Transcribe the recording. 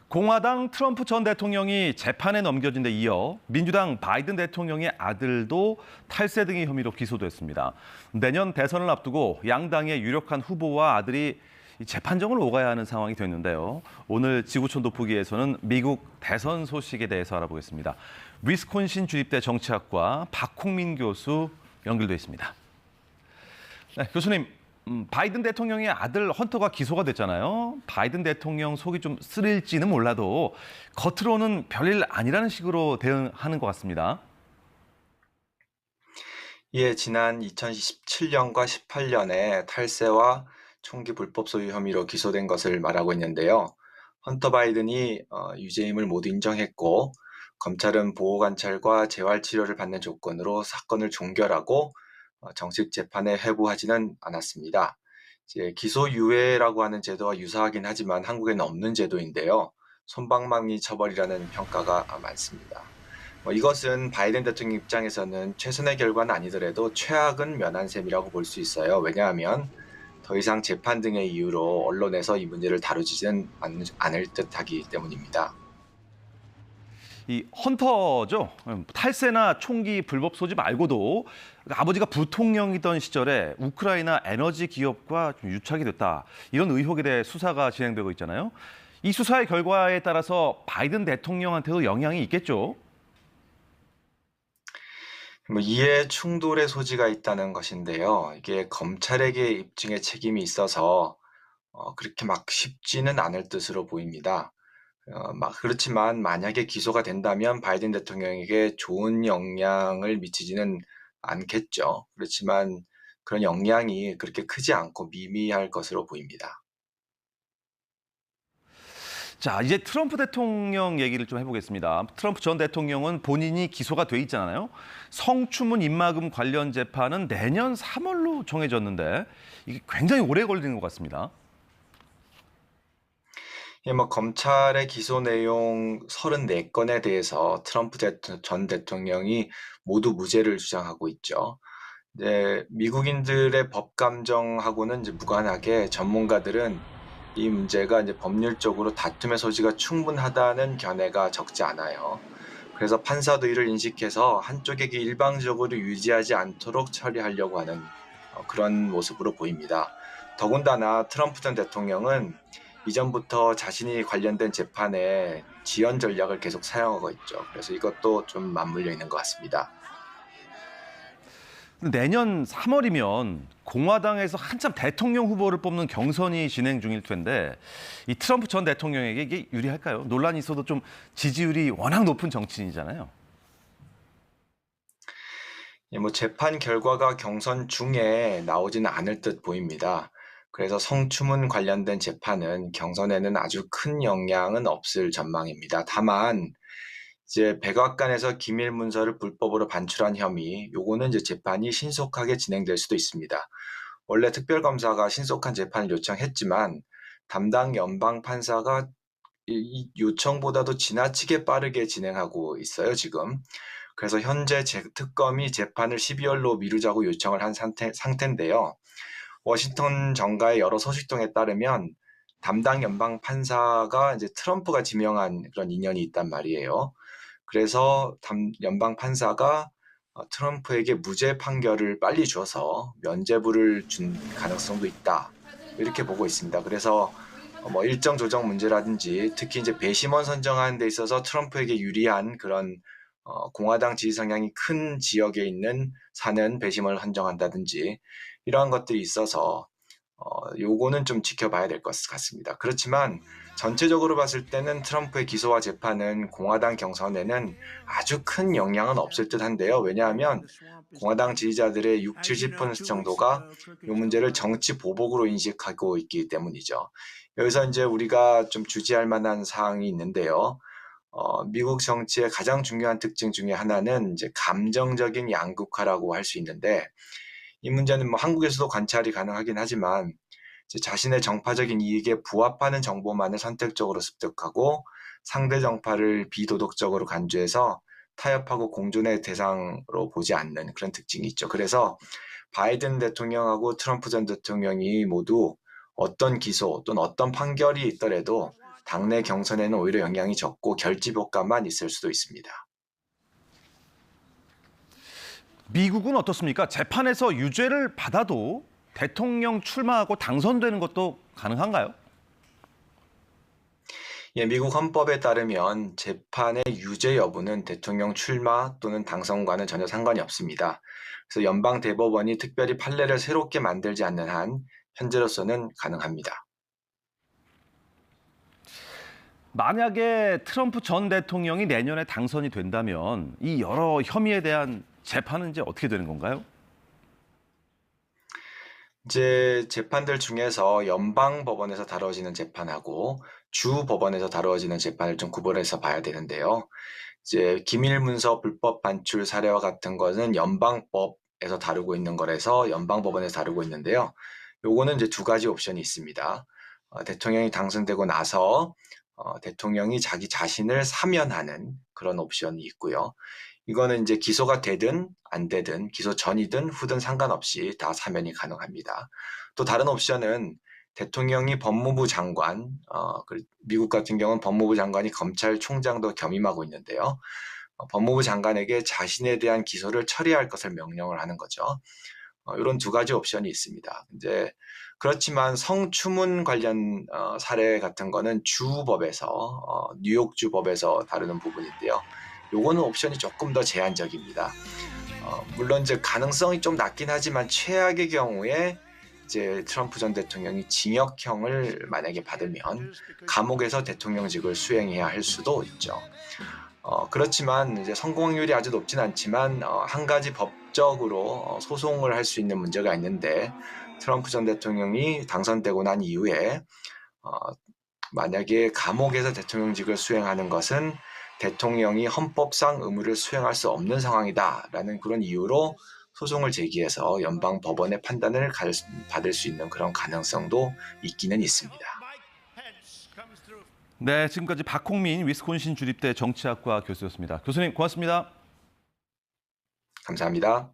공화당 트럼프 전 대통령이 재판에 넘겨진 데 이어 민주당 바이든 대통령의 아들도 탈세 등의 혐의로 기소됐습니다. 내년 대선을 앞두고 양당의 유력한 후보와 아들이 재판정을 오가야 하는 상황이 됐는데요. 오늘 지구촌 돋보기에서는 미국 대선 소식에 대해서 알아보겠습니다. 위스콘신 주립대 정치학과 박홍민 교수 연결돼 있습니다. 네, 교수님, 바이든 대통령의 아들 헌터가 기소가 됐잖아요. 바이든 대통령 속이 좀 쓰릴지는 몰라도 겉으로는 별일 아니라는 식으로 대응하는 것 같습니다. 예, 지난 2017년과 18년에 탈세와 총기 불법 소유 혐의로 기소된 것을 말하고 있는데요. 헌터 바이든이 유죄임을 모두 인정했고, 검찰은 보호관찰과 재활치료를 받는 조건으로 사건을 종결하고 정식 재판에 회부하지는 않았습니다. 이제 기소유예라고 하는 제도와 유사하긴 하지만 한국에는 없는 제도인데요. 솜방망이 처벌이라는 평가가 많습니다. 이것은 바이든 대통령 입장에서는 최선의 결과는 아니더라도 최악은 면한 셈이라고 볼 수 있어요. 왜냐하면 더 이상 재판 등의 이유로 언론에서 이 문제를 다루지는 않을 듯하기 때문입니다. 이 헌터죠. 탈세나 총기 불법 소지 말고도 아버지가 부통령이던 시절에 우크라이나 에너지 기업과 좀 유착이 됐다. 이런 의혹에 대해 수사가 진행되고 있잖아요. 이 수사의 결과에 따라서 바이든 대통령한테도 영향이 있겠죠. 이해 충돌의 소지가 있다는 것인데요. 이게 검찰에게 입증의 책임이 있어서 그렇게 막 쉽지는 않을 뜻으로 보입니다. 그렇지만 만약에 기소가 된다면 바이든 대통령에게 좋은 영향을 미치지는 않겠죠. 그렇지만 그런 영향이 그렇게 크지 않고 미미할 것으로 보입니다. 자, 이제 트럼프 대통령 얘기를 좀 해보겠습니다. 트럼프 전 대통령은 본인이 기소가 돼 있잖아요. 성추문 입막음 관련 재판은 내년 3월로 정해졌는데 이게 굉장히 오래 걸리는 것 같습니다. 예, 검찰의 기소 내용 34건에 대해서 트럼프 전 대통령이 모두 무죄를 주장하고 있죠. 네, 미국인들의 법 감정하고는 이제 무관하게 전문가들은 이 문제가 이제 법률적으로 다툼의 소지가 충분하다는 견해가 적지 않아요. 그래서 판사도 이를 인식해서 한쪽에게 일방적으로 유지하지 않도록 처리하려고 하는 그런 모습으로 보입니다. 더군다나 트럼프 전 대통령은 이전부터 자신이 관련된 재판에 지연 전략을 계속 사용하고 있죠. 그래서 이것도 좀 맞물려 있는 것 같습니다. 내년 3월이면 공화당에서 한참 대통령 후보를 뽑는 경선이 진행 중일 텐데 이 트럼프 전 대통령에게 이게 유리할까요? 논란이 있어도 좀 지지율이 워낙 높은 정치인이잖아요. 예, 재판 결과가 경선 중에 나오지는 않을 듯 보입니다. 그래서 성추문 관련된 재판은 경선에는 아주 큰 영향은 없을 전망입니다. 다만 이제 백악관에서 기밀 문서를 불법으로 반출한 혐의, 요거는 이제 재판이 신속하게 진행될 수도 있습니다. 원래 특별검사가 신속한 재판을 요청했지만 담당 연방 판사가 이 요청보다도 지나치게 빠르게 진행하고 있어요, 지금. 그래서 현재 특검이 재판을 12월로 미루자고 요청을 한 상태인데요. 워싱턴 정가의 여러 소식통에 따르면 담당 연방 판사가 이제 트럼프가 지명한 그런 인연이 있단 말이에요. 그래서 연방 판사가 트럼프에게 무죄 판결을 빨리 줘서 면죄부를 준 가능성도 있다. 이렇게 보고 있습니다. 그래서 일정 조정 문제라든지 특히 이제 배심원 선정하는 데 있어서 트럼프에게 유리한 그런 공화당 지지 성향이 큰 지역에 있는 사는 배심원을 선정한다든지 이러한 것들이 있어서 요거는 좀 지켜봐야 될 것 같습니다. 그렇지만 전체적으로 봤을 때는 트럼프의 기소와 재판은 공화당 경선에는 아주 큰 영향은 없을 듯한데요. 왜냐하면 공화당 지지자들의 6, 70% 정도가 이 문제를 정치 보복으로 인식하고 있기 때문이죠. 여기서 이제 우리가 좀 주지할 만한 사항이 있는데요. 미국 정치의 가장 중요한 특징 중에 하나는 이제 감정적인 양극화라고 할 수 있는데 이 문제는 한국에서도 관찰이 가능하긴 하지만 이제 자신의 정파적인 이익에 부합하는 정보만을 선택적으로 습득하고 상대 정파를 비도덕적으로 간주해서 타협하고 공존의 대상으로 보지 않는 그런 특징이 있죠. 그래서 바이든 대통령하고 트럼프 전 대통령이 모두 어떤 기소 또는 어떤 판결이 있더라도 당내 경선에는 오히려 영향이 적고 결집 효과만 있을 수도 있습니다. 미국은 어떻습니까? 재판에서 유죄를 받아도 대통령 출마하고 당선되는 것도 가능한가요? 예, 미국 헌법에 따르면 재판의 유죄 여부는 대통령 출마 또는 당선과는 전혀 상관이 없습니다. 그래서 연방 대법원이 특별히 판례를 새롭게 만들지 않는 한 현재로서는 가능합니다. 만약에 트럼프 전 대통령이 내년에 당선이 된다면 이 여러 혐의에 대한 재판은 이제 어떻게 되는 건가요? 이제 재판들 중에서 연방 법원에서 다뤄지는 재판하고 주 법원에서 다뤄지는 재판을 좀 구분해서 봐야 되는데요. 이제 기밀 문서 불법 반출 사례와 같은 것은 연방법에서 다루고 있는 거라서 연방 법원에서 다루고 있는데요. 요거는 이제 두 가지 옵션이 있습니다. 대통령이 당선되고 나서 대통령이 자기 자신을 사면하는 그런 옵션이 있고요. 이거는 이제 기소가 되든 안 되든 기소 전이든 후든 상관없이 다 사면이 가능합니다. 또 다른 옵션은 대통령이 법무부 장관, 미국 같은 경우는 법무부 장관이 검찰총장도 겸임하고 있는데요. 법무부 장관에게 자신에 대한 기소를 처리할 것을 명령을 하는 거죠. 이런 두 가지 옵션이 있습니다. 이제 그렇지만 성추문 관련 사례 같은 거는 주법에서 뉴욕주법에서 다루는 부분인데요. 요거는 옵션이 조금 더 제한적입니다. 물론 이제 가능성이 좀 낮긴 하지만 최악의 경우에 이제 트럼프 전 대통령이 징역형을 만약에 받으면 감옥에서 대통령직을 수행해야 할 수도 있죠. 그렇지만 이제 성공률이 아주 높진 않지만 한 가지 법적으로 소송을 할 수 있는 문제가 있는데 트럼프 전 대통령이 당선되고 난 이후에 어, 만약에 감옥에서 대통령직을 수행하는 것은 대통령이 헌법상 의무를 수행할 수 없는 상황이다라는 그런 이유로 소송을 제기해서 연방 법원의 판단을 받을 수 있는 그런 가능성도 있기는 있습니다. 네, 지금까지 박홍민 위스콘신 주립대 정치학과 교수였습니다. 교수님 고맙습니다. 감사합니다.